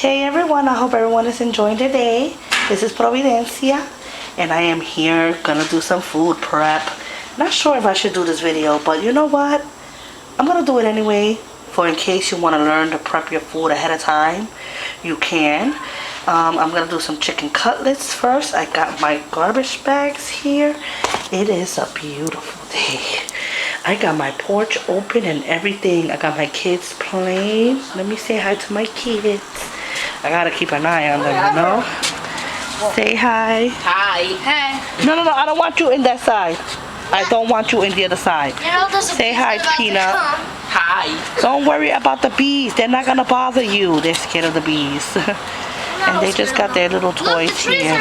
Hey everyone, I hope everyone is enjoying their day. This is Providencia and I am here gonna do some food prep. Not sure if I should do this video, but you know what? I'm gonna do it anyway, for in case you want to learn to prep your food ahead of time, you can. I'm gonna do some chicken cutlets first. I got my garbage bags here. It is a beautiful day. I got my porch open and everything. I got my kids playing. Let me say hi to my kids. I gotta keep an eye on them, you know? Say hi. Hi. Hey. No, I don't want you in that side. I don't want you in the other side. Say hi, Peanut. Hi. Don't worry about the bees. They're not gonna bother you. They're scared of the bees. And they just got their little toys here.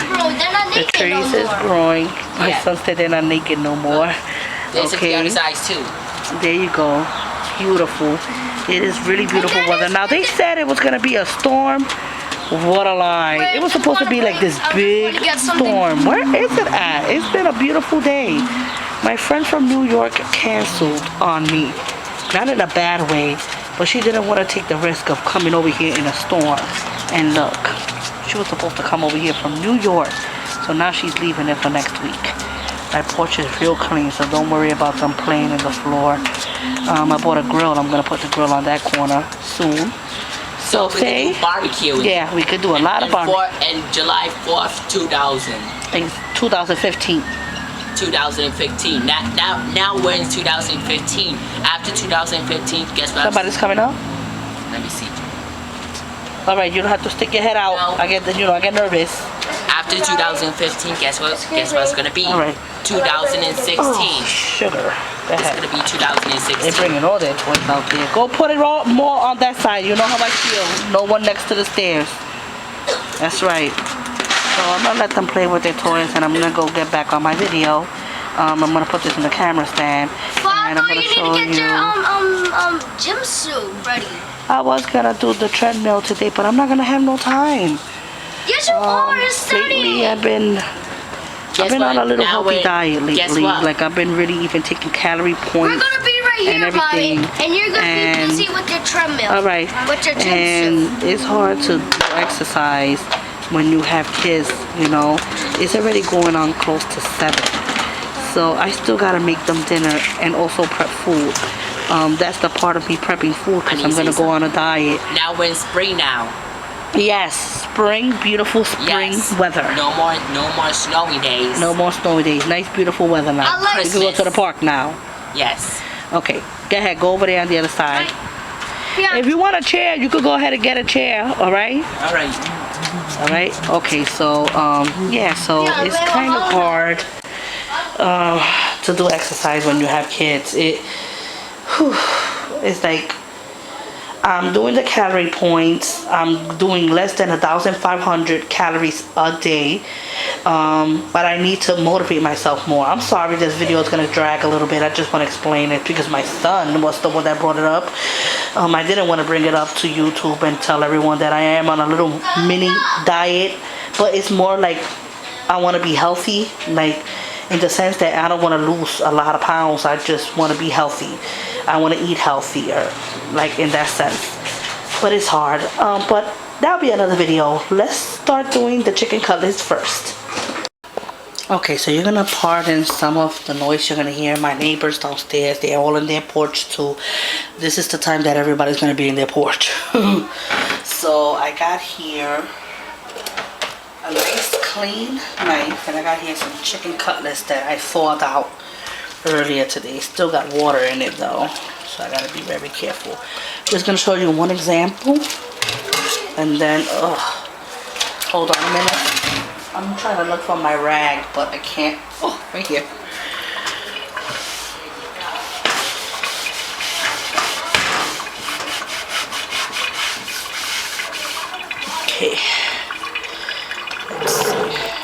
The trees is growing. My son said they're not naked no more. Okay. The other size too. There you go. Beautiful. It is really beautiful weather. Now they said it was gonna be a storm. What a lie. It was supposed to be like this big storm. Where is it at? It's been a beautiful day. My friend from New York canceled on me. Not in a bad way, but she didn't want to take the risk of coming over here in a storm. And look, she was supposed to come over here from New York. So now she's leaving it for next week. My porch is real clean, so don't worry about them playing in the floor. I bought a grill. I'm going to put the grill on that corner soon. So say barbecue. Yeah, we could do a lot of barbecue. And July 4th, 2000. In 2015. 2015. Now we're in 2015. After 2015, guess what? Somebody's coming up? Let me see. All right, you don't have to stick your head out. No. I get nervous. After 2015, guess what it's gonna be? All right. 2016. Oh, sugar. Go It's ahead. gonna be 2016. They're bringing all their toys out there. Go put it all more on that side. You know how I feel. No one next to the stairs. That's right. So I'm gonna let them play with their toys, and I'm gonna go get back on my video. I'm gonna put this in the camera stand, and I'm gonna show you. You need to get your gym suit ready. I was gonna do the treadmill today, but I'm not gonna have no time. Yes, you are. You're Lately, studying. I've been on a little healthy diet lately. What? Like I've been really even taking calorie points. We're gonna be right and here, Mommy, everything. and you're gonna And- be busy with your treadmill. All right. With your gym And suit. it's hard to do exercise when you have kids, you know. It's already going on close to 7. So I still gotta make them dinner and also prep food. That's the part of me prepping food because I'm gonna go on a diet. Now we're in spring now. Yes, spring, beautiful spring weather. No more snowy days. No more snowy days. Nice, beautiful weather now. I like We can go to the park now. Yes. Okay, go ahead. Go over there on the other side. Yeah. If you want a chair, you could go ahead and get a chair. All right. All right. All right. Okay. So yeah. So it's kind of hard to do exercise when you have kids. It's like I'm doing the calorie points. I'm doing less than 1,500 calories a day. But I need to motivate myself more. I'm sorry this video is going to drag a little bit. I just want to explain it because my son was the one that brought it up. I didn't want to bring it up to YouTube and tell everyone that I am on a little mini diet. But it's more like I want to be healthy. Like in the sense that I don't want to lose a lot of pounds. I just want to be healthy. I want to eat healthier, like in that sense. But it's hard. But that'll be another video. Let's start doing the chicken cutlets first. Okay, so you're gonna pardon some of the noise you're gonna hear. My neighbors downstairs, they're all in their porch too. This is the time that everybody's gonna be in their porch. So I got here a nice clean knife, and I got here some chicken cutlets that I thawed out earlier today. Still got water in it though, so I gotta be very careful. Just gonna show you one example, and then hold on a minute. I'm trying to look for my rag, but I can't. Oh, right here. Okay. Let's see.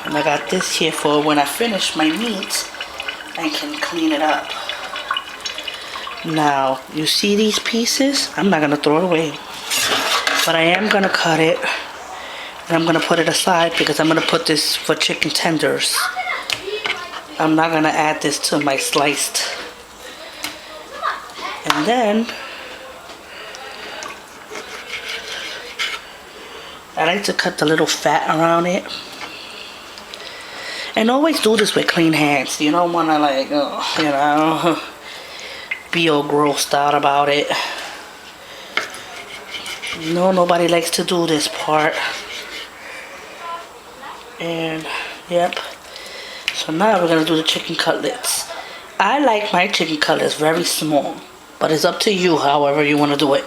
And I got this here for when I finish my meat, I can clean it up. Now, you see these pieces? I'm not gonna throw it away, but I am gonna cut it. And I'm gonna put it aside because I'm gonna put this for chicken tenders. I'm not gonna add this to my sliced. And then I like to cut the little fat around it. And always do this with clean hands. You don't want to like, you know, be all grossed out about it. No, nobody likes to do this part. And, yep. So now we're going to do the chicken cutlets. I like my chicken cutlets very small. But it's up to you however you want to do it.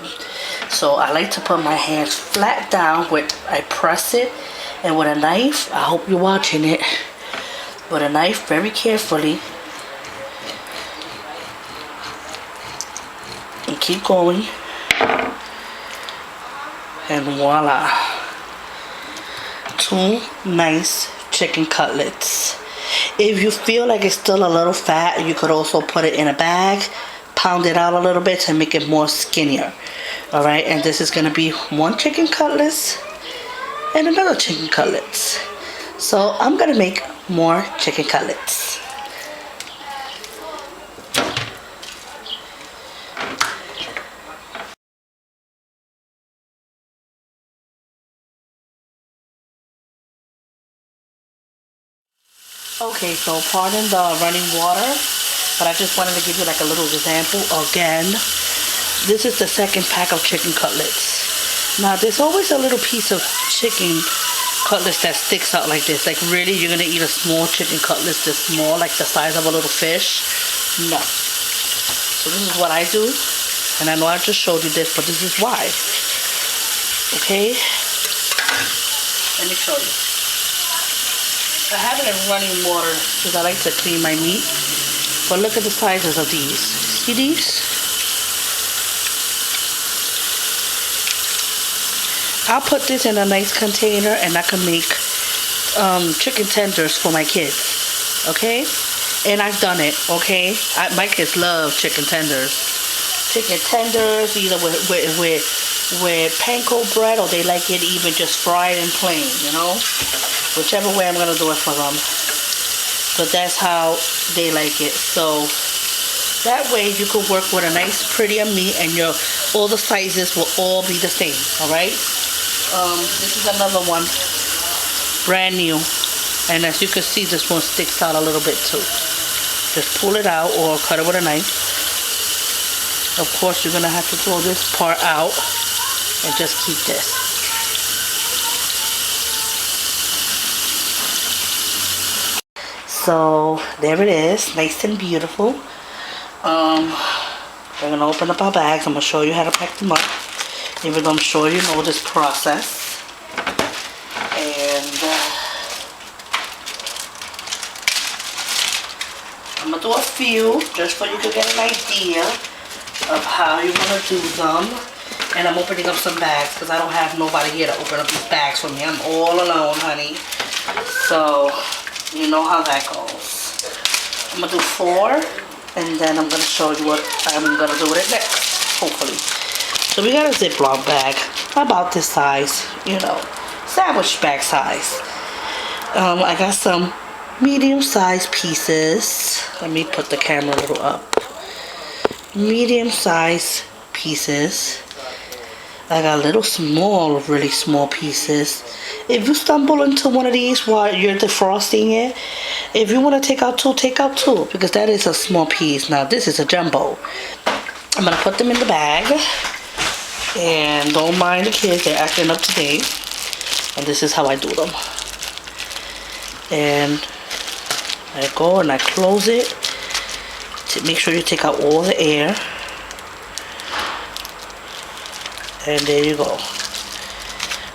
So I like to put my hands flat down where I press it. And with a knife, I hope you're watching it. With a knife very carefully. And keep going. And voila. 2 nice chicken cutlets. If you feel like it's still a little fat, you could also put it in a bag. Pound it out a little bit to make it more skinnier. Alright, and this is going to be 1 chicken cutlets and another chicken cutlets. So I'm going to make more chicken cutlets. Okay, so pardon the running water, but I just wanted to give you like a little example again. This is the second pack of chicken cutlets. Now there's always a little piece of chicken cutlets that sticks out like this. Like really, you're gonna eat a small chicken cutlets this small, like the size of a little fish? No. So this is what I do, and I know I just showed you this, but this is why. Okay? Let me show you. I have it in running water because I like to clean my meat. But look at the sizes of these. See these? I'll put this in a nice container and I can make chicken tenders for my kids. Okay? And I've done it. Okay? My kids love chicken tenders. Chicken tenders either with panko bread, or they like it even just fried and plain, you know? Whichever way I'm going to do it for them. But that's how they like it. So that way you could work with a nice prettier meat and all the sizes will all be the same. Alright? This is another one. Brand new. And as you can see, this one sticks out a little bit too. Just pull it out or cut it with a knife. Of course, you're going to have to throw this part out and just keep this. So there it is, nice and beautiful. We're gonna open up our bags. I'm gonna show you how to pack them up, even though I'm sure you know this process. And I'm gonna do a few just so you can get an idea of how you're gonna do them. And I'm opening up some bags because I don't have nobody here to open up these bags for me. I'm all alone, honey. So you know how that goes. I'm gonna do 4, and then I'm gonna show you what I'm gonna do with it next, hopefully. So we got a Ziploc bag, about this size, you know, sandwich bag size. I got some medium-sized pieces. Let me put the camera a little up. Medium-sized pieces. I got little small, really small pieces. If you stumble into one of these while you're defrosting it, if you want to take out 2, take out 2, because that is a small piece. Now this is a jumbo. I'm going to put them in the bag, and don't mind the kids, they're acting up today. And this is how I do them. And I go and I close it to make sure you take out all the air. And there you go.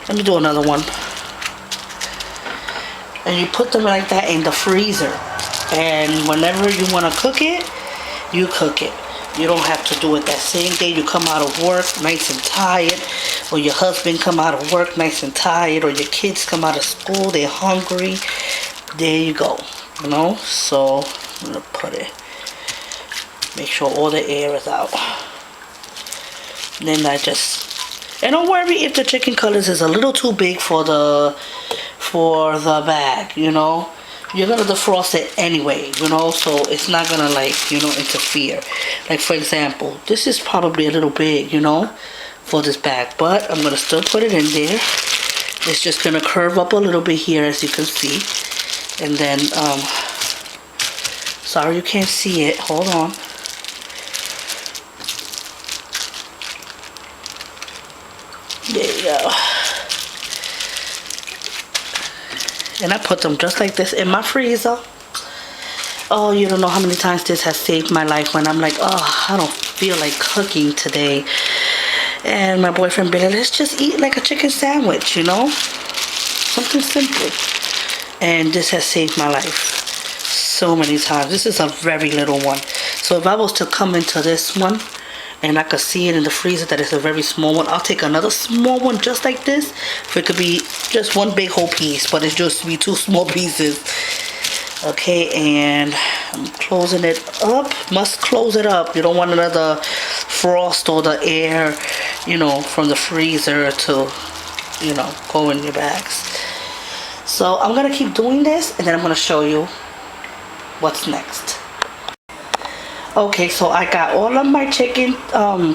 Let me do another one. And you put them like that in the freezer. And whenever you want to cook it, you cook it. You don't have to do it that same day you come out of work nice and tired. Or your husband come out of work nice and tired. Or your kids come out of school, they're hungry. There you go. You know? So, I'm going to put it. Make sure all the air is out. And then I just... And don't worry if the chicken cutlets is a little too big for the bag, you know. You're gonna defrost it anyway, you know, so it's not gonna like, you know, interfere. Like for example, this is probably a little big, you know, for this bag, but I'm gonna still put it in there It's just gonna curve up a little bit here, as you can see. And then, sorry you can't see it. Hold on. There you go. And I put them just like this in my freezer. Oh, you don't know how many times this has saved my life when I'm like, oh, I don't feel like cooking today. And my boyfriend Billy, let's just eat like a chicken sandwich, you know? Something simple. And this has saved my life so many times. This is a very little one. So if I was to come into this one and I could see it in the freezer that it's a very small one, I'll take another small one just like this. If it could be just one big whole piece, but it just be two small pieces. Okay, and I'm closing it up. Must close it up. You don't want another frost or the air, you know, from the freezer to, you know, go in your bags. So I'm gonna keep doing this, and then I'm gonna show you what's next. Okay, so I got all of my chicken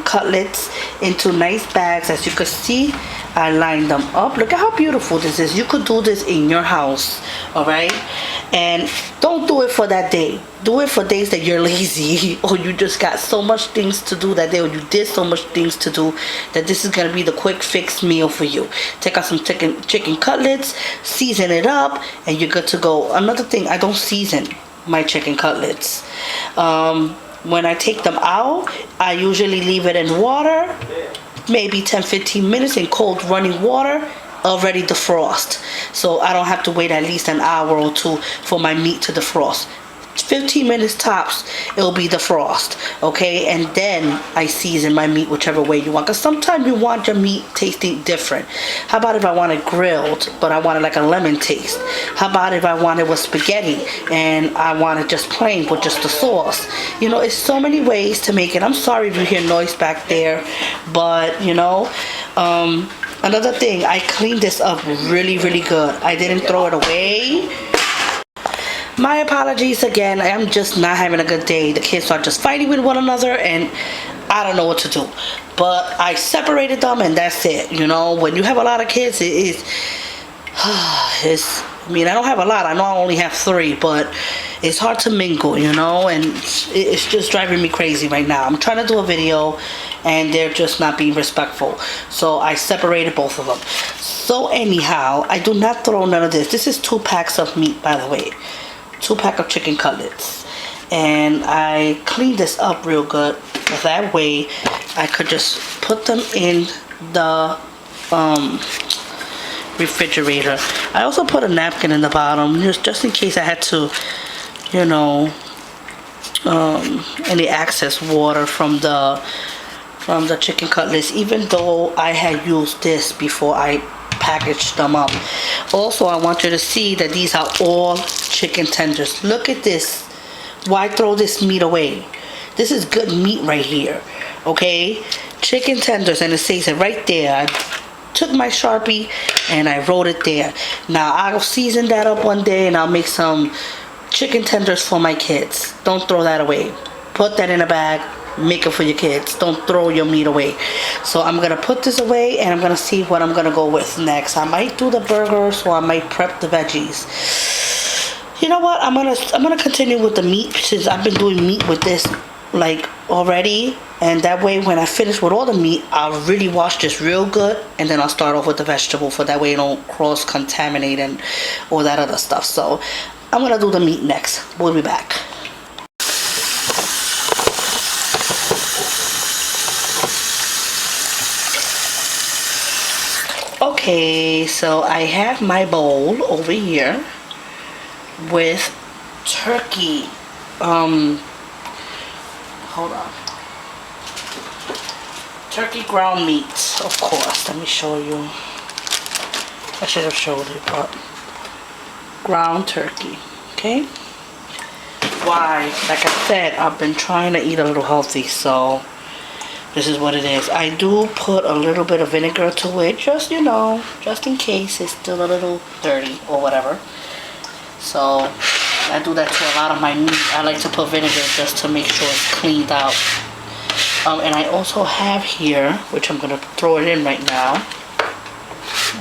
cutlets into nice bags. As you can see, I lined them up. Look at how beautiful this is. You could do this in your house, all right? And don't do it for that day. Do it for days that you're lazy or you just got so much things to do that day, or you did so much things to do that this is gonna be the quick fix meal for you. Take out some chicken cutlets, season it up, and you're good to go. Another thing, I don't season my chicken cutlets. When I take them out, I usually leave it in water, maybe 10-15 minutes in cold running water, already defrost. So I don't have to wait at least an hour or two for my meat to defrost. 15 minutes tops, it'll be defrost, okay? And then I season my meat whichever way you want, because sometimes you want your meat tasting different. How about if I want it grilled, but I want it like a lemon taste? How about if I want it with spaghetti and I want it just plain with just the sauce? You know, it's so many ways to make it. I'm sorry if you hear noise back there, but you know, another thing, I cleaned this up really, really good. I didn't throw it away. My apologies again. I'm just not having a good day. The kids are just fighting with one another and I don't know what to do. But I separated them and that's it. You know, when you have a lot of kids, I mean, I don't have a lot. I know I only have 3, but it's hard to mingle, you know, and it's just driving me crazy right now. I'm trying to do a video and they're just not being respectful. So I separated both of them. So anyhow, I do not throw none of this. This is 2 packs of meat, by the way. 2 packs of chicken cutlets. And I cleaned this up real good. That way I could just put them in the refrigerator. I also put a napkin in the bottom just in case I had to, you know, any excess water from the chicken cutlets, even though I had used this before I packaged them up. Also, I want you to see that these are all chicken tenders. Look at this. Why throw this meat away? This is good meat right here, okay? Chicken tenders, and it says it right there. I took my Sharpie and I wrote it there. Now I'll season that up one day and I'll make some chicken tenders for my kids. Don't throw that away. Put that in a bag. Make it for your kids. Don't throw your meat away. So I'm gonna put this away and I'm gonna see what I'm gonna go with next. I might do the burgers or I might prep the veggies. You know what? I'm gonna continue with the meat since I've been doing meat with this like already, and that way when I finish with all the meat, I'll really wash this real good and then I'll start off with the vegetable, for that way it don't cross contaminate and all that other stuff. So I'm gonna do the meat next. We'll be back. Okay, so I have my bowl over here with turkey. Hold on. Turkey ground meat, of course. Let me show you. I should have showed it, but ground turkey. Okay. Why? Like I said, I've been trying to eat a little healthy, so this is what it is. I do put a little bit of vinegar to it, just, you know, just in case it's still a little dirty or whatever. So I do that to a lot of my meat. I like to put vinegar just to make sure it's cleaned out. And I also have here, which I'm going to throw it in right now,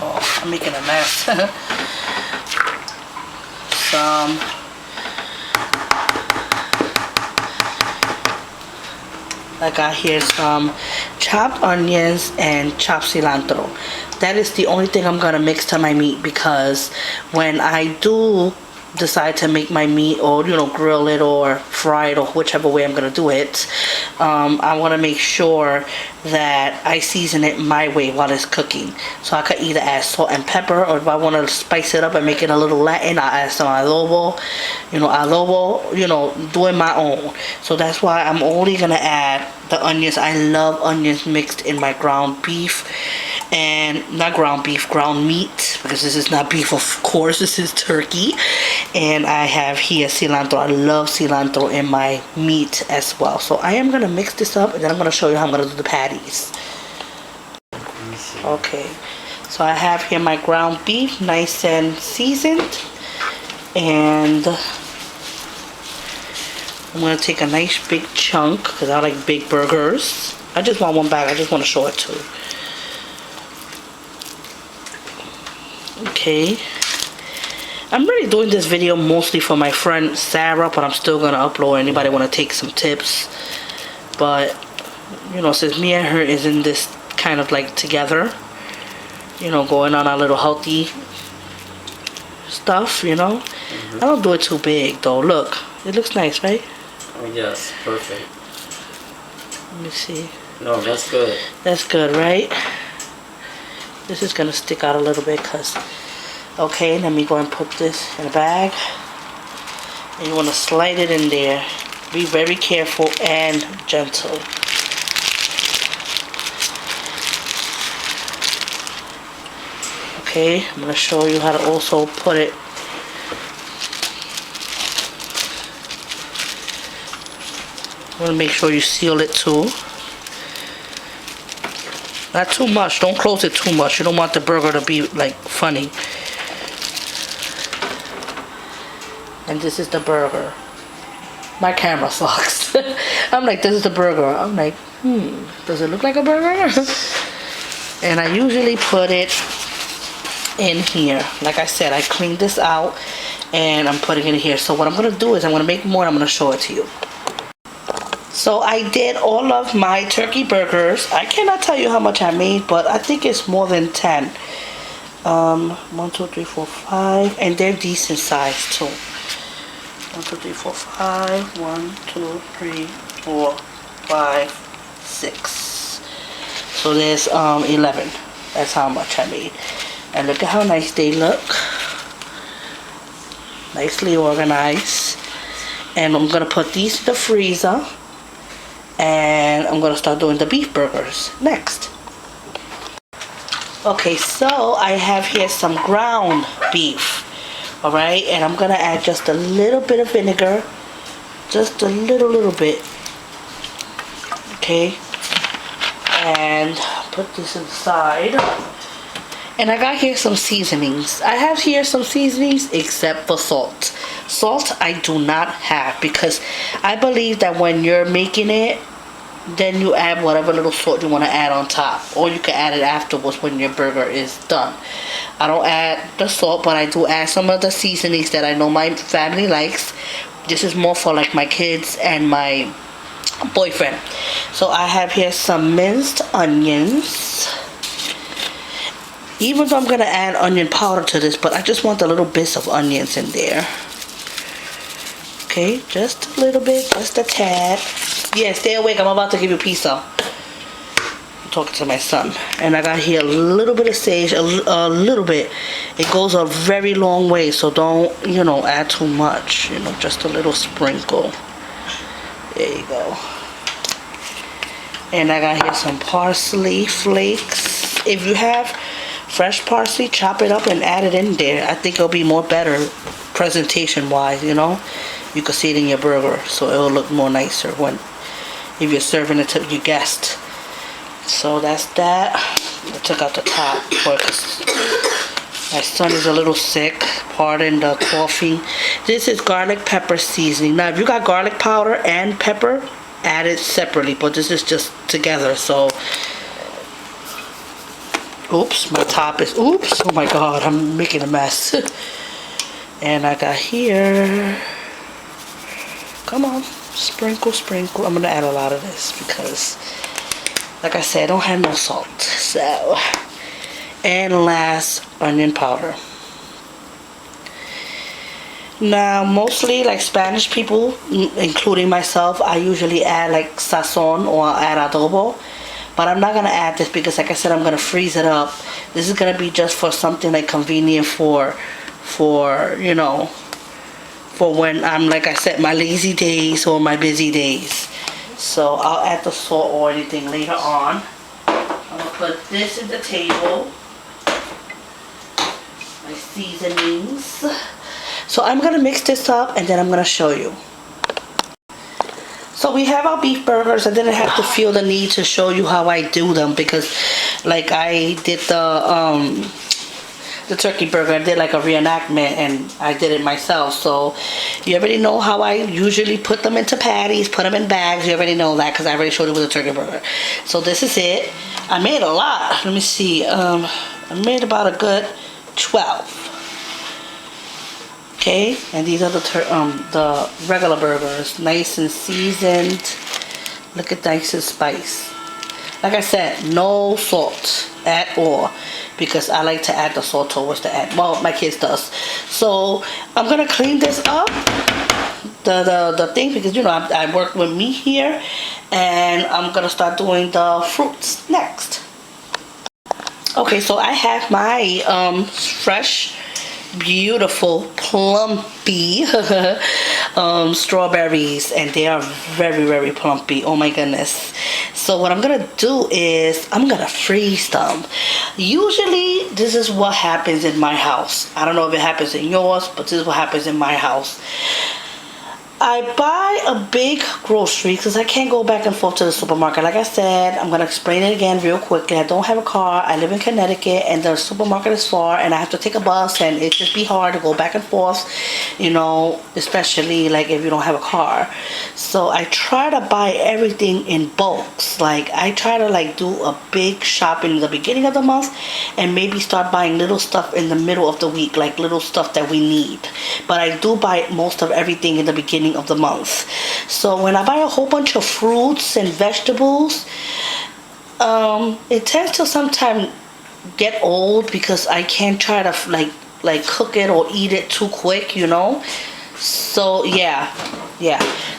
Oh, I'm making a mess. I got here some chopped onions and chopped cilantro. That is the only thing I'm gonna mix to my meat, because when I do decide to make my meat, or grill it or fry it, or whichever way I'm gonna do it, I want to make sure that I season it my way while it's cooking. So I could either add salt and pepper, or if I want to spice it up and make it a little Latin, I add some adobo, doing my own. So that's why I'm only gonna add the onions. I love onions mixed in my ground beef, and not ground beef, ground meat, because this is not beef, of course, this is turkey. And I have here cilantro. I love cilantro in my meat as well. So I am gonna mix this up, and then I'm gonna show you how I'm gonna do the patties. Okay, so I have here my ground beef, nice and seasoned, and I'm gonna take a nice big chunk, because I like big burgers. I just want one bag. I just want to show it too. Okay, I'm really doing this video mostly for my friend Sarah, but I'm still gonna upload. Anybody want to take some tips? But since me and her is in this kind of like together, going on our little healthy stuff, I don't do it too big though. Look, it looks nice, right? Oh yes, perfect. Let me see. No, that's good. That's good, right? This is gonna stick out a little bit, cause okay, let me go and put this in a bag. And you want to slide it in there. Be very careful and gentle. Okay, I'm gonna show you how to also put it. You want to make sure you seal it too. Not too much. Don't close it too much. You don't want the burger to be like funny. And this is the burger. My camera sucks. I'm like, this is the burger. I'm like, does it look like a burger? And I usually put it in here. Like I said, I cleaned this out and I'm putting it in here. So what I'm gonna do is I'm gonna make more and I'm gonna show it to you. So I did all of my turkey burgers. I cannot tell you how much I made, but I think it's more than 10. 1, 2, 3, 4, 5, and they're decent size too. 1, 2, 3, 4, 5. 1, 2, 3, 4, 5, 6. So there's 11. That's how much I made. And look at how nice they look. Nicely organized. And I'm gonna put these in the freezer. And I'm gonna start doing the beef burgers next. Okay, so I have here some ground beef. Alright, and I'm gonna add just a little bit of vinegar. Just a little bit. Okay. And put this inside. And I got here some seasonings. I have here some seasonings except for salt. Salt I do not have, because I believe that when you're making it, then you add whatever little salt you want to add on top, or you can add it afterwards when your burger is done. I don't add the salt, but I do add some of the seasonings that I know my family likes. This is more for like my kids and my boyfriend. So I have here some minced onions. Even though I'm gonna add onion powder to this, but I just want the little bits of onions in there. Okay, just a little bit, just a tad. Yeah, stay awake, I'm about to give you pizza. I'm talking to my son. And I got here a little bit of sage, a little bit. It goes a very long way, so don't, add too much. Just a little sprinkle. There you go. And I got here some parsley flakes. If you have fresh parsley, chop it up and add it in there. I think it'll be more better presentation wise, You can see it in your burger, so it will look more nicer if you're serving it to your guest. So that's that. I took out the top because my son is a little sick. Pardon the coughing. This is garlic pepper seasoning. Now, if you got garlic powder and pepper, add it separately, but this is just together. So Oops, my top is, oops, oh my god, I'm making a mess. And I got here, come on, sprinkle, sprinkle. I'm gonna add a lot of this because, like I said, I don't have no salt. So, and last, onion powder. Now, mostly like Spanish people, including myself, I usually add like sazon or add adobo. But I'm not going to add this because, like I said, I'm going to freeze it up. This is going to be just for something like convenient for you know, for when I'm, like I said, my lazy days or my busy days. So I'll add the salt or anything later on. I'm going to put this in the table. My seasonings. So I'm going to mix this up and then I'm going to show you. So we have our beef burgers. I didn't have to feel the need to show you how I do them because like I did the turkey burger. I did like a reenactment and I did it myself. So you already know how I usually put them into patties, put them in bags. You already know that because I already showed you with the turkey burger. So this is it. I made a lot. Let me see. I made about a good 12. Okay, and these are the regular burgers, nice and seasoned. Look at nice and spice. Like I said, no salt at all because I like to add the salt towards the end. Well, my kids does. So I'm gonna clean this up, the thing, because you know I work with meat here, and I'm gonna start doing the fruits next. Okay, so I have my fresh, beautiful, plumpy strawberries, and they are very, very plumpy. Oh my goodness. So what I'm gonna do is I'm gonna freeze them. Usually this is what happens in my house. I don't know if it happens in yours, but this is what happens in my house. I buy a big grocery because I can't go back and forth to the supermarket. Like I said, I'm going to explain it again real quickly. I don't have a car. I live in Connecticut and the supermarket is far and I have to take a bus and it just be hard to go back and forth, you know, especially like if you don't have a car. So I try to buy everything in bulks. Like I try to like do a big shopping in the beginning of the month and maybe start buying little stuff in the middle of the week, like little stuff that we need. But I do buy most of everything in the beginning of the month. So when I buy a whole bunch of fruits and vegetables, it tends to sometimes get old because I can't try to like cook it or eat it too quick, you know. So yeah.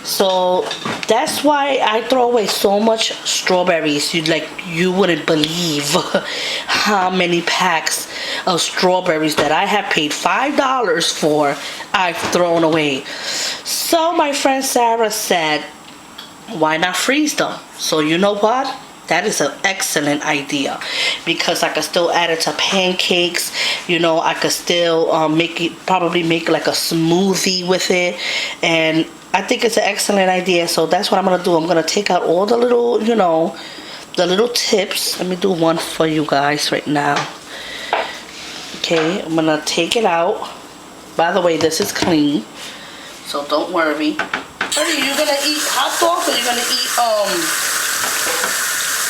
So that's why I throw away so much strawberries. You wouldn't believe how many packs of strawberries that I have paid $5 for I've thrown away. So my friend Sarah said, why not freeze them? So you know what? That is an excellent idea because I could still add it to pancakes. You know, I could still probably make like a smoothie with it. And I think it's an excellent idea. So that's what I'm going to do. I'm going to take out all the little, you know, the little tips. Let me do one for you guys right now. Okay, I'm going to take it out. By the way, this is clean. So don't worry. Are you going to eat hot dogs or are you going to eat,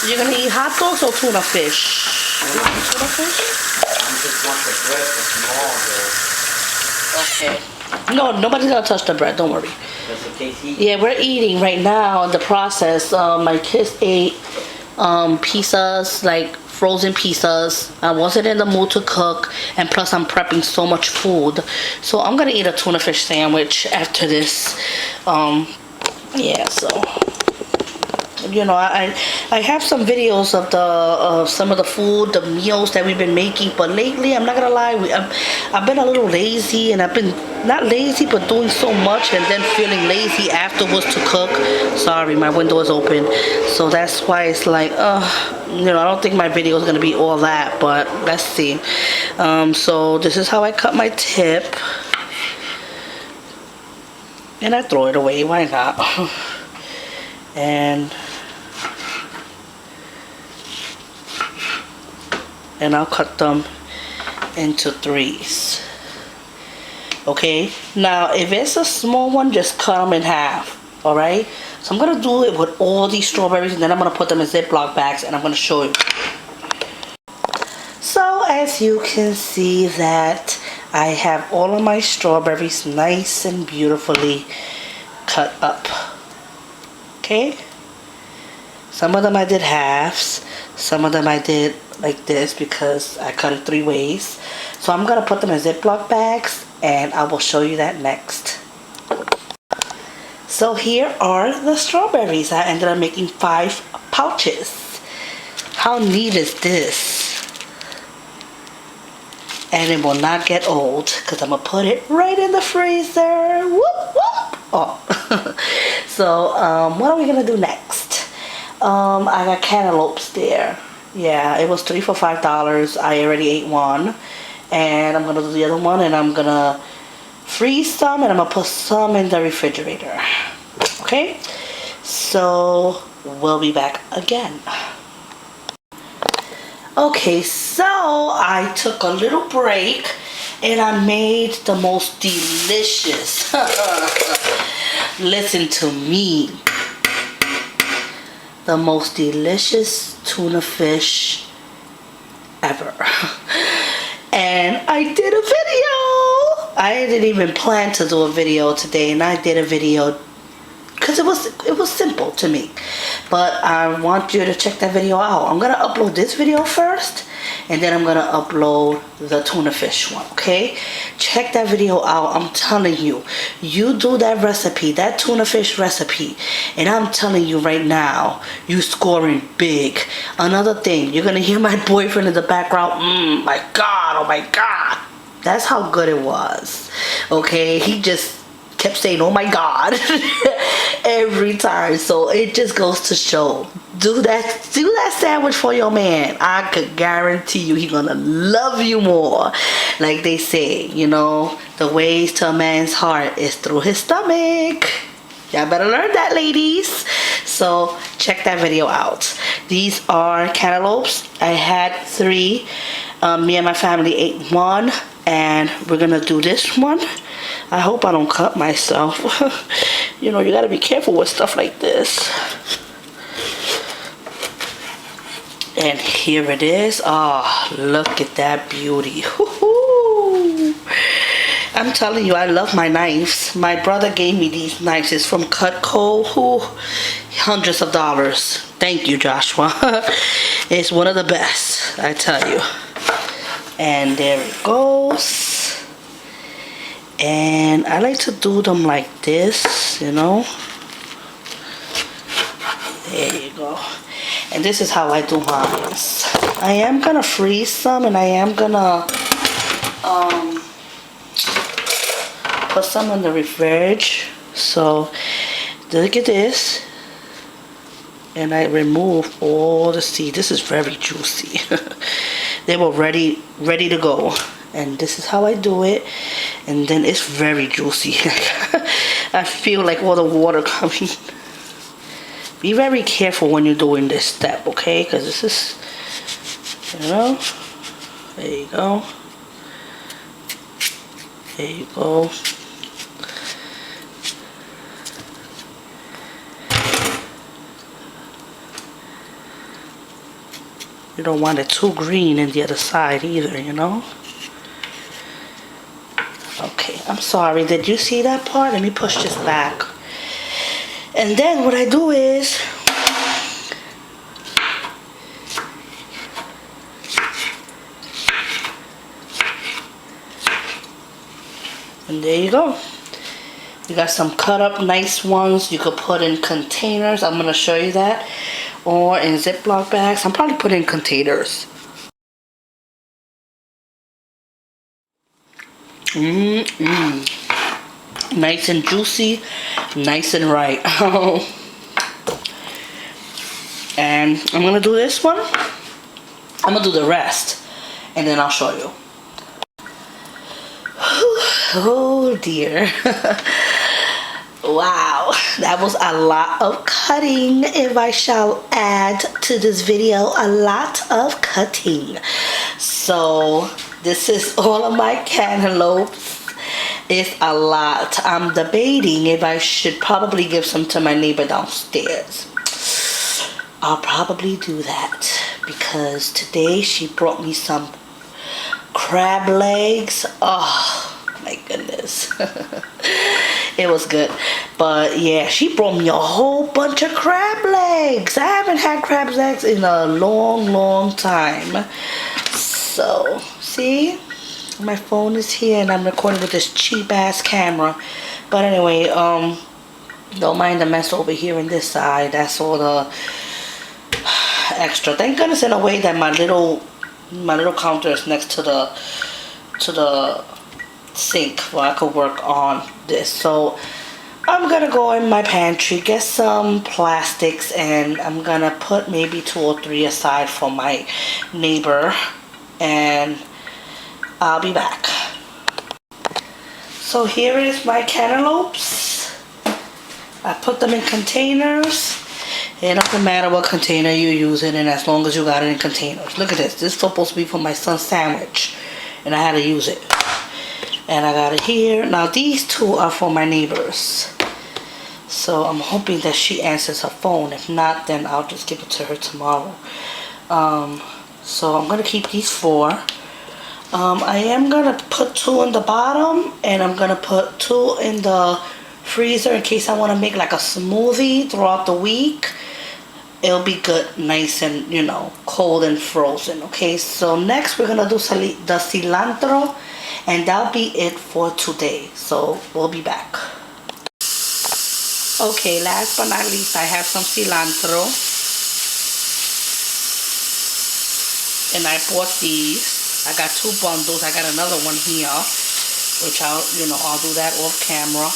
you're gonna eat hot dogs or tuna fish? You want tuna fish? I just want the bread for tomorrow. Okay. No, nobody's gonna touch the bread. Don't worry. Just in case he... Yeah, we're eating right now in the process. My kids ate pizzas, like frozen pizzas. I wasn't in the mood to cook, and plus I'm prepping so much food. So I'm gonna eat a tuna fish sandwich after this. Yeah. So. You know, I have some videos of the some of the food, the meals that we've been making, but lately I'm not gonna lie, I've been a little lazy, and I've been not lazy but doing so much and then feeling lazy afterwards to cook. Sorry, my window is open, so that's why it's like you know, I don't think my video is gonna be all that, but let's see. So this is how I cut my tip, and I throw it away. Why not? And I'll cut them into 3s. Okay, now if it's a small one, just cut them in half. All right, so I'm gonna do it with all these strawberries, and then I'm gonna put them in Ziploc bags, and I'm gonna show you. as you can see that I have all of my strawberries nice and beautifully cut up. Okay? Some of them I did halves. Some of them I did like this because I cut it 3 ways. So I'm going to put them in Ziploc bags and I will show you that next. So here are the strawberries. I ended up making 5 pouches. How neat is this? And it will not get old because I'm going to put it right in the freezer. Whoop, whoop. Oh. So what are we going to do next? I got cantaloupes there. Yeah, it was 3 for $5. I already ate one. And I'm going to do the other one and I'm going to freeze some and I'm going to put some in the refrigerator. Okay? So we'll be back again. Okay, so I took a little break and I made the most delicious, listen to me, the most delicious tuna fish ever. And I did a video. I didn't even plan to do a video today and I did a video because it was simple to me, but I want you to check that video out. I'm gonna upload this video first and then I'm gonna upload the tuna fish one. Okay, check that video out. I'm telling you, you do that recipe, that tuna fish recipe, and I'm telling you right now, you scoring big. Another thing, you're gonna hear my boyfriend in the background. My god, oh my god, that's how good it was. Okay, he just kept saying, oh my god, every time. So it just goes to show, do that sandwich for your man. I could guarantee you he gonna love you more. Like they say, you know, the ways to a man's heart is through his stomach. Y'all better learn that, ladies. So check that video out. These are cantaloupes. I had 3. Me and my family ate 1, and we're gonna do this one. I hope I don't cut myself. You know, you gotta be careful with stuff like this. And here it is. Oh, look at that beauty. I'm telling you, I love my knives. My brother gave me these knives. It's from Cutco. Hundreds of dollars. Thank you, Joshua. It's one of the best, I tell you. And there it goes. And I like to do them like this, you know. There you go. And this is how I do mine. I am gonna freeze some and I am gonna put some in the fridge. So look at this. And I remove all the seeds. This is very juicy. They were ready to go. And this is how I do it. And then it's very juicy. I feel like all the water coming. Be very careful when you're doing this step, okay? Because this is, you know, there you go. There you go. You don't want it too green in the other side either, you know? Okay, I'm sorry. Did you see that part? Let me push this back. And then what I do is and there you go. You got some cut up nice ones you could put in containers. I'm going to show you that. Or in Ziploc bags. I'm probably putting in containers. Nice and juicy, nice and right. And I'm gonna do this one. I'm gonna do the rest and then I'll show you. Oh dear. Wow, that was a lot of cutting, if I shall add to this video, a lot of cutting. So this is all of my cantaloupes. It's a lot. I'm debating if I should probably give some to my neighbor downstairs. I'll probably do that because today she brought me some crab legs. Oh my goodness. It was good. But yeah, she brought me a whole bunch of crab legs. I haven't had crab legs in a long time. So see, my phone is here and I'm recording with this cheap ass camera. But anyway, don't mind the mess over here in this side. That's all the extra. Thank goodness in a way that my little counter is next to the sink where I could work on this. So I'm gonna go in my pantry, get some plastics, and I'm gonna put maybe 2 or 3 aside for my neighbor, and I'll be back. So here is my cantaloupes. I put them in containers. It doesn't matter what container you use it in as long as you got it in containers. Look at this. This is supposed to be for my son's sandwich, and I had to use it. And I got it here. Now these 2 are for my neighbors. So I'm hoping that she answers her phone. If not, then I'll just give it to her tomorrow. So I'm going to keep these 4. I am going to put 2 in the bottom. And I'm going to put 2 in the freezer in case I want to make like a smoothie throughout the week. It'll be good, nice and, you know, cold and frozen. Okay, so next we're going to do the cilantro. And that'll be it for today. So we'll be back. Okay, last but not least, I have some cilantro. And I bought these. I got 2 bundles. I got another one here, which I'll do that off camera.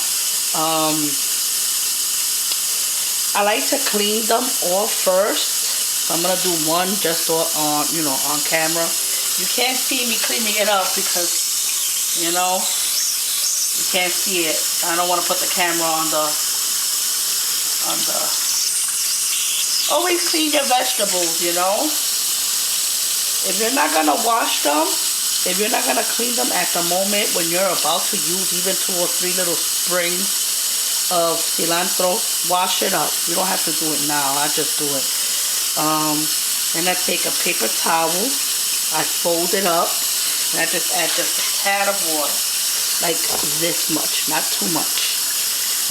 I like to clean them off first. So I'm gonna do one just on camera. You can't see me cleaning it up because you can't see it. I don't want to put the camera on the always clean your vegetables, you know. If you're not gonna wash them, if you're not gonna clean them at the moment when you're about to use even 2 or 3 little sprigs of cilantro, wash it up. You don't have to do it now. I just do it. Then I take a paper towel, I fold it up, and I just add just a tad of water, like this much, not too much.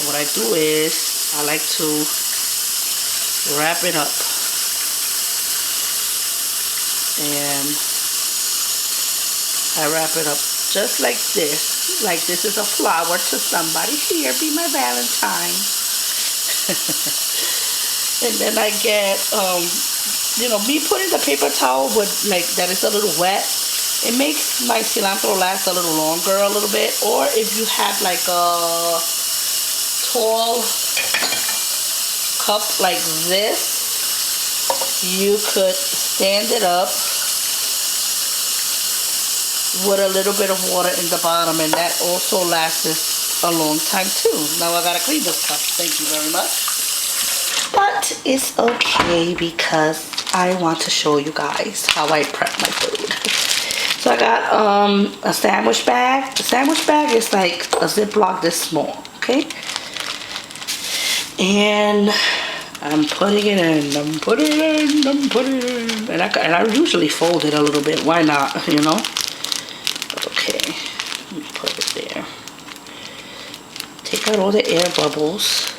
And what I do is I like to wrap it up, and I wrap it up just like this is a flower to somebody. Here, be my Valentine. And then I get me putting the paper towel with that is a little wet, it makes my cilantro last a little longer a little bit. Or if you have like a tall cup like this, you could stand it up with a little bit of water in the bottom, and that also lasts a long time too. Now I gotta clean this cup. Thank you very much. But it's okay because I want to show you guys how I prep my food. So I got a sandwich bag. The sandwich bag is like a Ziploc this small, okay? And I'm putting it in, I'm putting it in. And I usually fold it a little bit. Why not, you know? Okay, let me put it there. Take out all the air bubbles.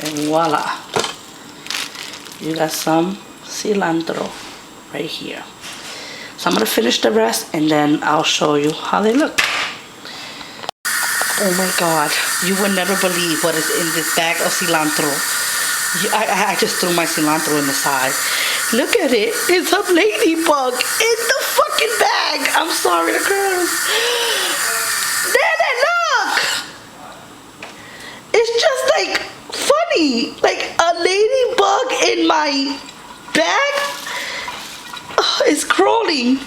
And voila. You got some cilantro right here. So I'm going to finish the rest and then I'll show you how they look. Oh my God. You would never believe what is in this bag of cilantro. I just threw my cilantro in the side. Look at it. It's a ladybug in the fucking bag. I'm sorry to curse. Nana, look. It's just like funny. Like a ladybug in my bag. Oh, it's crawling.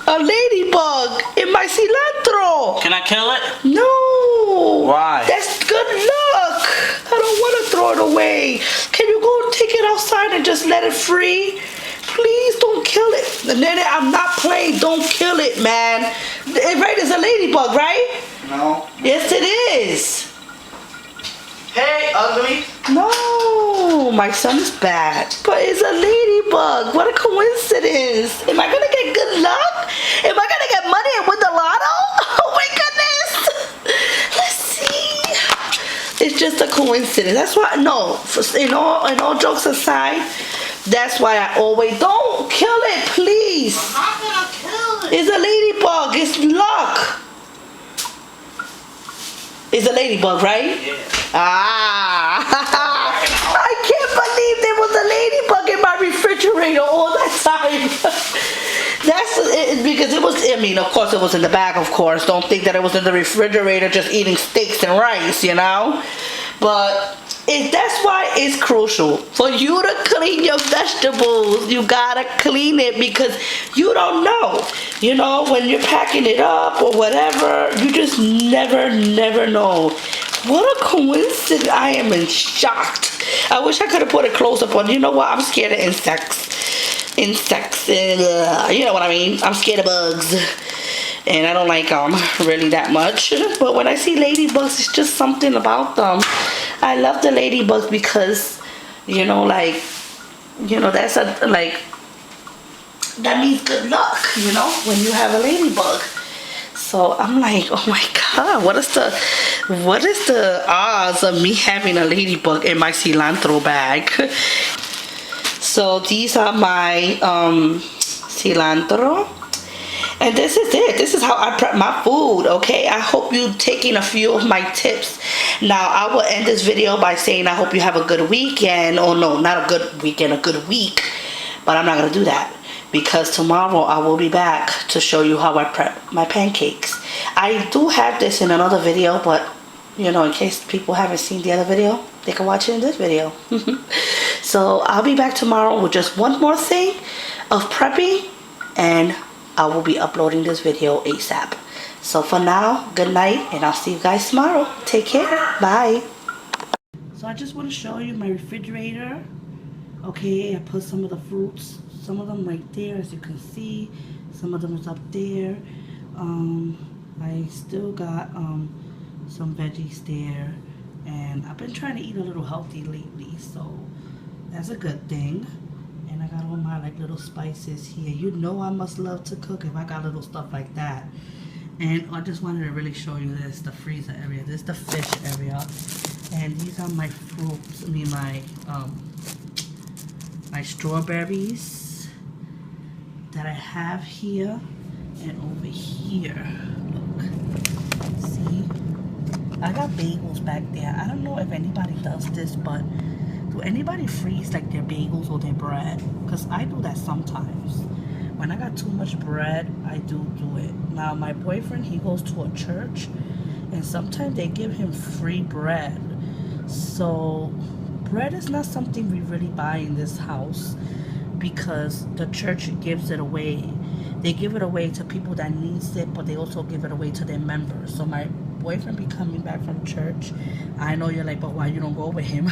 A ladybug in my cilantro. Can I kill it? No. Why? That's good luck. I don't want to throw it away. Can you go take it outside and just let it free? Please don't kill it. And then I'm not playing. Don't kill it, man. Right? It's a ladybug, right? No. Yes, it is. Hey, ugly. No. Oh, my son's bad. But it's a ladybug. What a coincidence. Am I gonna get good luck? Am I gonna get money and win the lotto? Oh my goodness. Let's see. It's just a coincidence. That's why, no, in all jokes aside, that's why I always, don't kill it, please. I'm not gonna kill it. It's a ladybug. It's luck. It's a ladybug, right? Yeah. Ah. I can't believe there was a ladybug in my refrigerator all that time. That's it, because it was, I mean, of course it was in the bag, of course. Don't think that it was in the refrigerator just eating steaks and rice, you know? But that's why it's crucial for you to clean your vegetables. You gotta clean it because you don't know. You know, when you're packing it up or whatever, you just never know. What a coincidence. I am in shocked. I wish I could have put a close-up on. You know what? I'm scared of insects. You know what I mean? I'm scared of bugs. And I don't like them really that much. But when I see ladybugs, it's just something about them. I love the ladybugs because, you know, like, you know, that's a, like, that means good luck, you know, when you have a ladybug. So I'm like, oh my God, what is the odds of me having a ladybug in my cilantro bag? So these are my cilantro. And this is it. This is how I prep my food, okay? I hope you taking a few of my tips. Now, I will end this video by saying I hope you have a good weekend. Oh, no, not a good weekend, a good week. But I'm not going to do that because tomorrow I will be back to show you how I prep my pancakes. I do have this in another video, but, you know, in case people haven't seen the other video, they can watch it in this video. So, I'll be back tomorrow with just one more thing of prepping, and I will be uploading this video ASAP. So for now, good night, and I'll see you guys tomorrow. Take care. Bye. So I just want to show you my refrigerator. Okay, I put some of the fruits, some of them right there, as you can see. Some of them is up there. I still got some veggies there, and I've been trying to eat a little healthy lately, so that's a good thing. And I got all my like little spices here. You know I must love to cook if I got little stuff like that. And I just wanted to really show you this, the freezer area. This is the fish area. And these are my fruits. I mean my strawberries that I have here and over here. Look. See? I got bagels back there. I don't know if anybody does this, but do anybody freeze like their bagels or their bread? Because I do that sometimes. When I got too much bread, I do it. Now my boyfriend, he goes to a church, and sometimes they give him free bread. So bread is not something we really buy in this house because the church gives it away. They give it away to people that needs it, but they also give it away to their members. So my boyfriend be coming back from church. I know you're like, but why you don't go with him?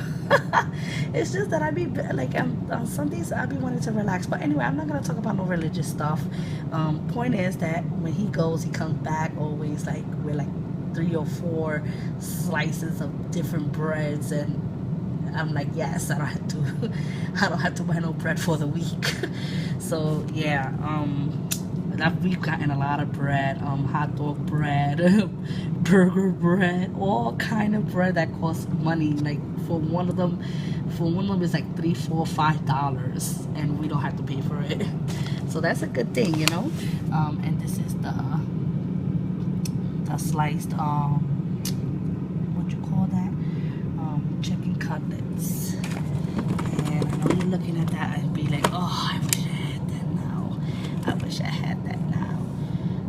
It's just that I be like, on Sundays I be wanting to relax. But anyway, I'm not gonna talk about no religious stuff. Point is that when he goes, he comes back always like with like 3 or 4 slices of different breads, and I'm like, yes, I don't have to buy no bread for the week. So yeah, we've gotten a lot of bread, hot dog bread, burger bread, all kind of bread that costs money. Like for one of them is like $3, $4, $5, and we don't have to pay for it. So that's a good thing, you know. And this is the sliced what you call that, chicken cutlets. And I know you're looking at that and be like, oh, I wish I had that now. I wish I had that now.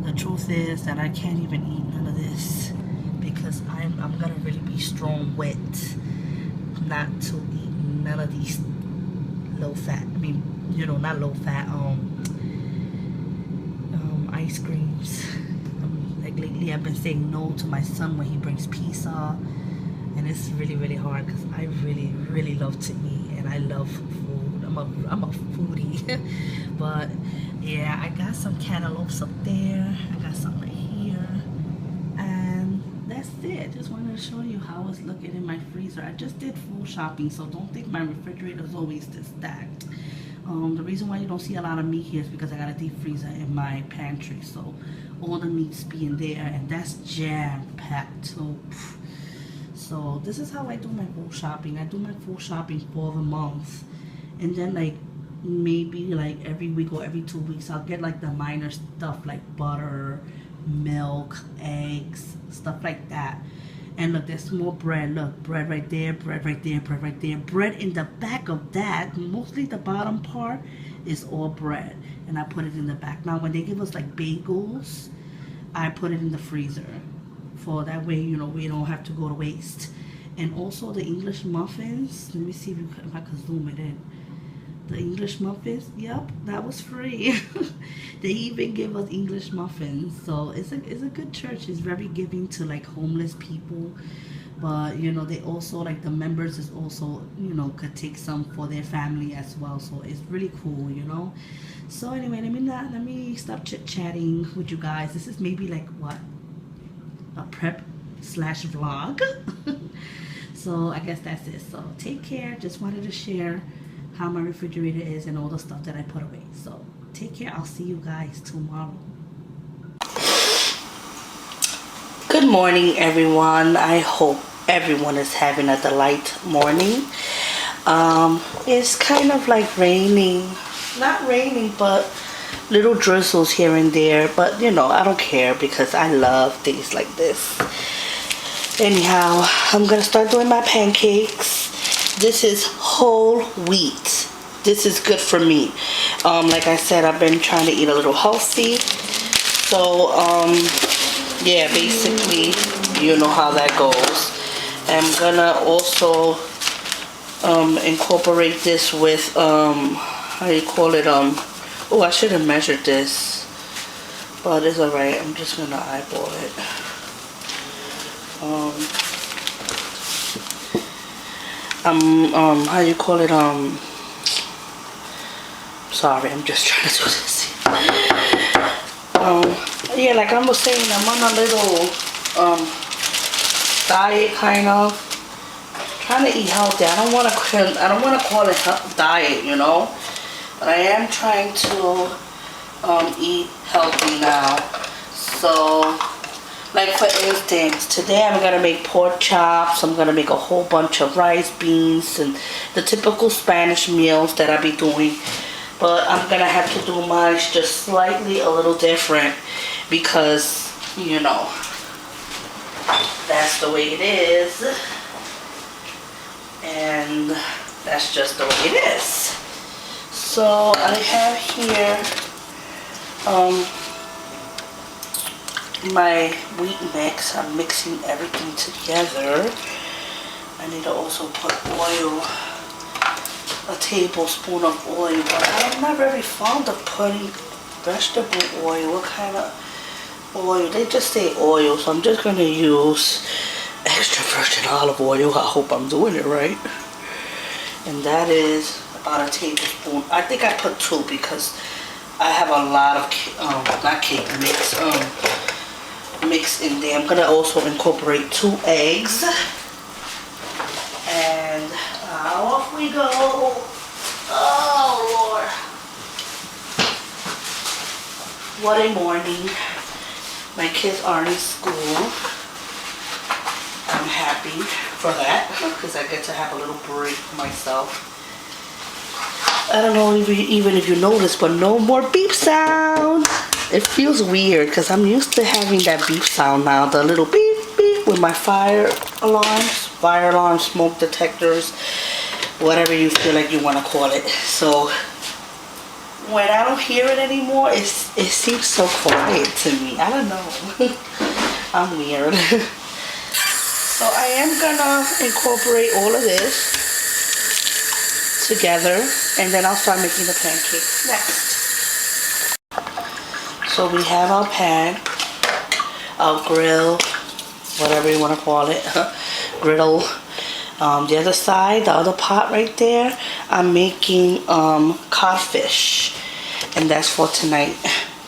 The truth is that I can't even eat none of this because I'm gonna really be strong-willed not to eat none of these low-fat, I mean, you know, not low-fat, ice creams. Like lately I've been saying no to my son when he brings pizza, and it's really, really hard because I really, really love to eat, and I love food. I'm a foodie. But yeah, I got some cantaloupes up there. I got some right here, and that's it. it. Just wanted to show you how it's looking in my freezer. I just did full shopping, so don't think my refrigerator is always this stacked. The reason why you don't see a lot of meat here is because I got a deep freezer in my pantry, so all the meats be in there, and that's jam-packed. So this is how I do my full shopping. I do my full shopping for the month, and then like maybe like every week or every 2 weeks I'll get like the minor stuff like butter, milk, eggs, stuff like that. And look, there's more bread. Look, bread right there, bread right there, bread right there. Bread in the back of that, mostly the bottom part is all bread, and I put it in the back. Now when they give us like bagels, I put it in the freezer for that way, you know, we don't have to go to waste. And also the English muffins, let me see if I can zoom it in. The English muffins, yep, that was free. They even give us English muffins, so it's a good church. It's very giving to like homeless people, but you know, they also like the members is also, you know, could take some for their family as well. So it's really cool, you know. So anyway, let me stop chit-chatting with you guys. This is maybe like what, a prep slash vlog. So I guess that's it. So take care. Just wanted to share how my refrigerator is and all the stuff that I put away. So take care. I'll see you guys tomorrow. Good morning, everyone. I hope everyone is having a delight morning. It's kind of like raining. Not raining, but little drizzles here and there. But you know, I don't care because I love days like this. Anyhow, I'm gonna start doing my pancakes. This is whole wheat. This is good for me. Like I said, I've been trying to eat a little healthy. So, yeah, basically, you know how that goes. I'm gonna also incorporate this with, how you call it, oh, I should have measured this. But it's alright, I'm just gonna eyeball it. How you call it, sorry, I'm just trying to do this. Yeah, like I was saying, I'm on a little, diet kind of, trying to eat healthy. I don't want to call it diet, you know, but I am trying to, eat healthy now. So, like for instance, today I'm gonna make pork chops. I'm gonna make a whole bunch of rice, beans, and the typical Spanish meals that I be doing. But I'm gonna have to do mine just slightly a little different because, you know, that's the way it is. And that's just the way it is. So I have here, my wheat mix. I'm mixing everything together. I need to also put oil, a tablespoon of oil, but I'm not very fond of putting vegetable oil. What kind of oil? They just say oil, so I'm just going to use extra virgin olive oil. I hope I'm doing it right. And that is about a tablespoon. I think I put 2 because I have a lot of, not cake, mix in there. I'm gonna also incorporate 2 eggs, and off we go. Oh Lord, what a morning. My kids are in school. I'm happy for that because I get to have a little break myself. I don't know even if you noticed, but no more beep sound. It feels weird because I'm used to having that beep sound now. The little beep beep with my fire alarms, smoke detectors, whatever you feel like you want to call it. So when I don't hear it anymore, it seems so quiet to me. I don't know. I'm weird. So I am gonna incorporate all of this together, and then I'll start making the pancakes next. So we have our pan, our grill, whatever you want to call it, griddle. The other side, the other pot right there, I'm making codfish, and that's for tonight.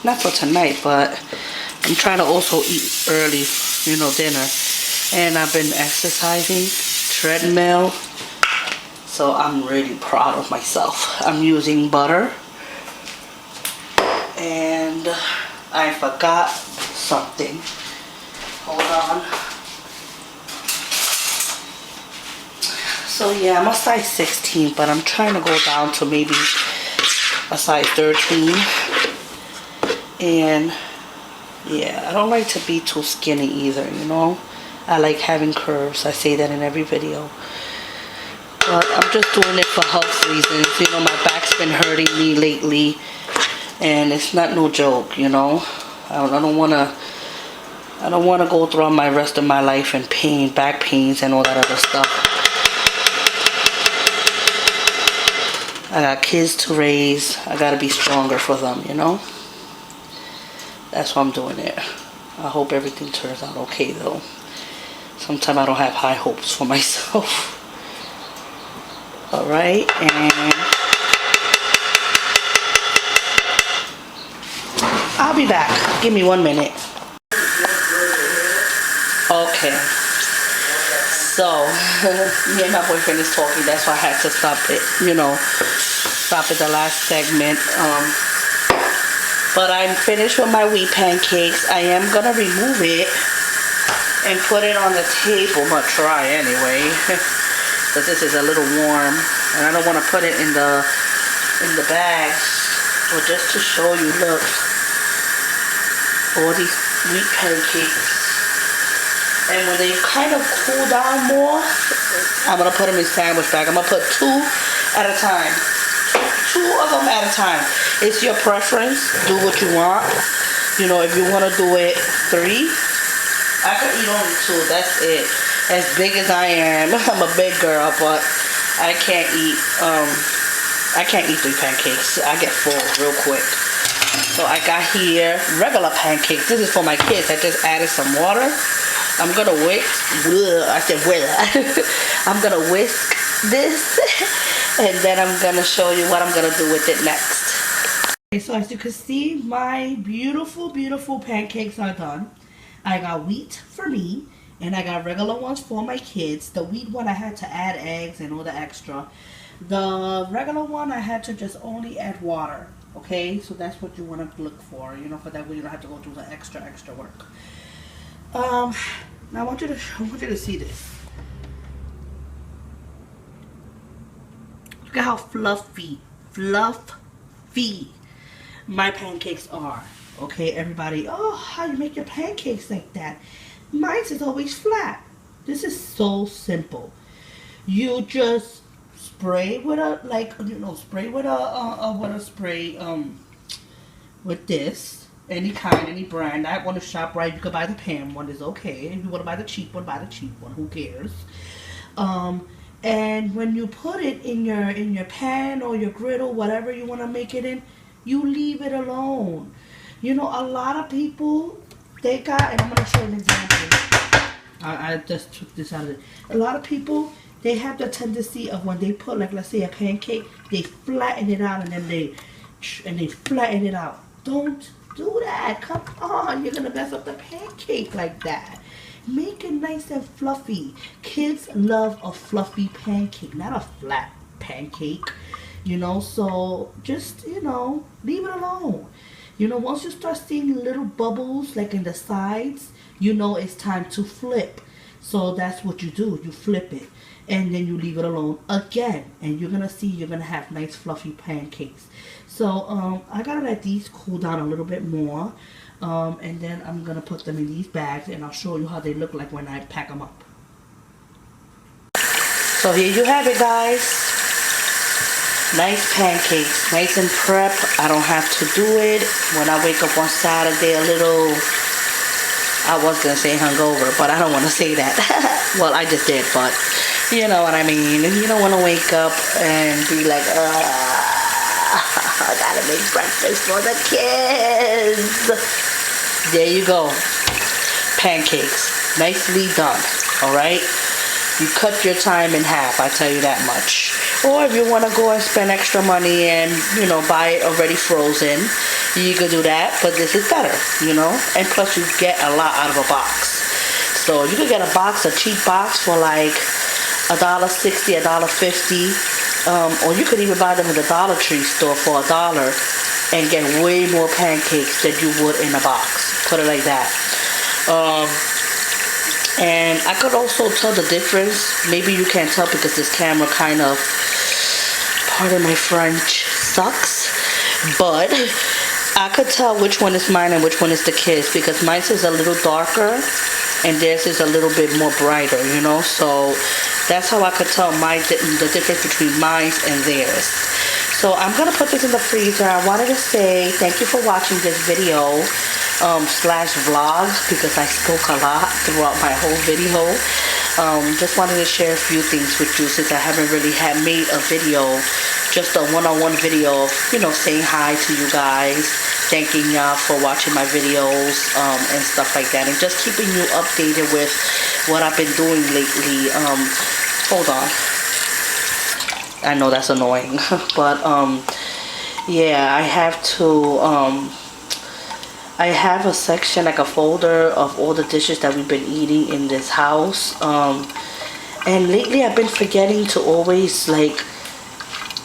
Not for tonight, but I'm trying to also eat early, you know, dinner. And I've been exercising, treadmill. So I'm really proud of myself. I'm using butter. And I forgot something. Hold on. So yeah, I'm a size 16, but I'm trying to go down to maybe a size 13. And yeah, I don't like to be too skinny either, you know. I like having curves. I say that in every video. But I'm just doing it for health reasons. You know, my back's been hurting me lately. And it's not no joke, you know. I don't want to go through my rest of my life in pain, back pains and all that other stuff. I got kids to raise. I got to be stronger for them, you know. That's why I'm doing it. I hope everything turns out okay though. Sometimes I don't have high hopes for myself. Alright, and I'll be back. Give me 1 minute. Okay. So, me and my boyfriend is talking. That's why I had to stop it. You know, stop at the last segment. But I'm finished with my wheat pancakes. I am going to remove it and put it on the table. I'm going to try anyway. Because this is a little warm. And I don't want to put it in the bags. But just to show you, look. All these wheat pancakes. And when they kind of cool down more, I'm going to put them in sandwich bag. I'm going to put 2 at a time. 2 of them at a time. It's your preference. Do what you want. You know, if you want to do it 3, I could eat only 2. That's it. As big as I am, I'm a big girl, but I can't eat 3 pancakes. I get full real quick. So I got here regular pancakes. This is for my kids. I just added some water. I'm gonna whisk. I said I'm gonna whisk this, and then I'm gonna show you what I'm gonna do with it next. Okay, so as you can see, my beautiful, beautiful pancakes are done. I got wheat for me, and I got regular ones for my kids. The wheat one I had to add eggs and all the extra. The regular one I had to just only add water. Okay, so that's what you want to look for, you know, for that way you don't have to go through the extra work. Now I want you to see this. Look at how fluffy my pancakes are. Okay, everybody, oh, how you make your pancakes like that? Mine is always flat. This is so simple. You just spray with a, with this, any kind, any brand. I want to shop right. You could buy the pan one, is okay. If you want to buy the cheap one, buy the cheap one. Who cares? And when you put it in your pan or your griddle, whatever you want to make it in, you leave it alone. You know, a lot of people, they got, and I'm going to show you an example. I just took this out of it. A lot of people, they have the tendency of when they put, like, let's say a pancake, they flatten it out and then they flatten it out. Don't do that. Come on, you're gonna mess up the pancake like that. Make it nice and fluffy. Kids love a fluffy pancake, not a flat pancake. You know, so just, you know, leave it alone. You know, once you start seeing little bubbles like in the sides, you know it's time to flip. So that's what you do. You flip it. And then you leave it alone again. And you're going to see you're going to have nice fluffy pancakes. So I got to let these cool down a little bit more. And then I'm going to put them in these bags. And I'll show you how they look like when I pack them up. So here you have it, guys. Nice pancakes. Nice and prep. I don't have to do it. When I wake up on Saturday a little... I was going to say hungover, but I don't want to say that. Well, I just did, but you know what I mean. You don't want to wake up and be like, I gotta make breakfast for the kids. There you go. Pancakes. Nicely done. Alright? You cut your time in half, I tell you that much. Or if you want to go and spend extra money and, you know, buy it already frozen, you could do that, but this is better, you know, and plus you get a lot out of a box. So you could get a box, a cheap box for like $1.60, $1.50, or you could even buy them at the Dollar Tree store for $1 and get way more pancakes than you would in a box. Put it like that. And I could also tell the difference. Maybe you can't tell because this camera kind of, pardon my French, sucks. But I could tell which one is mine and which one is the kids, because mine is a little darker and theirs is a little bit more brighter, you know. So that's how I could tell the difference between mine and theirs. So I'm gonna put this in the freezer. I wanted to say thank you for watching this video slash vlog, because I spoke a lot throughout my whole video. Just wanted to share a few things with you, since I haven't really made a video, just a one-on-one video of, you know, saying hi to you guys, thanking y'all for watching my videos and stuff like that, and just keeping you updated with what I've been doing lately. Hold on, I know that's annoying, but yeah, I have to I have a section, like a folder of all the dishes that we've been eating in this house. And lately I've been forgetting to always, like,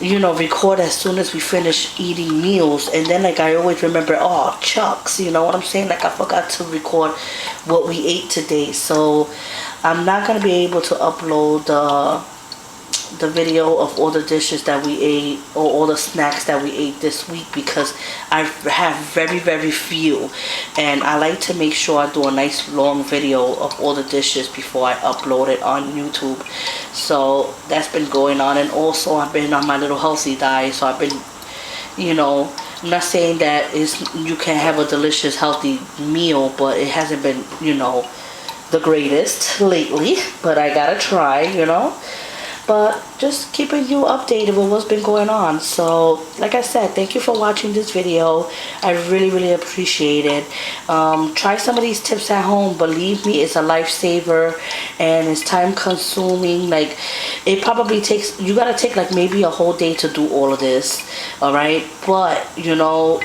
you know, record as soon as we finish eating meals. And then, like, I always remember, oh, chucks, you know what I'm saying? Like, I forgot to record what we ate today. So I'm not going to be able to upload the video of all the dishes that we ate, or all the snacks that we ate this week, because I have very, very few, and I like to make sure I do a nice long video of all the dishes before I upload it on YouTube. So that's been going on. And also I've been on my little healthy diet, so I've been, you know, I'm not saying that you can have a delicious healthy meal, but it hasn't been, you know, the greatest lately, but I gotta try, you know. But just keeping you updated with what's been going on. So like I said, thank you for watching this video. I really, really appreciate it. Try some of these tips at home. Believe me, it's a lifesaver, and it's time consuming. Like, it probably takes, you gotta take like maybe a whole day to do all of this, all right? But you know,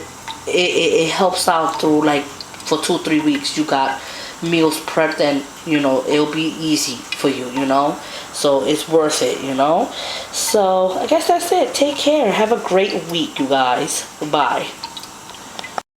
it helps out through, like, for 2-3 weeks you got meals prepped, and you know, it'll be easy for you, you know. So it's worth it, you know. So I guess that's it. Take care. Have a great week, you guys. Bye.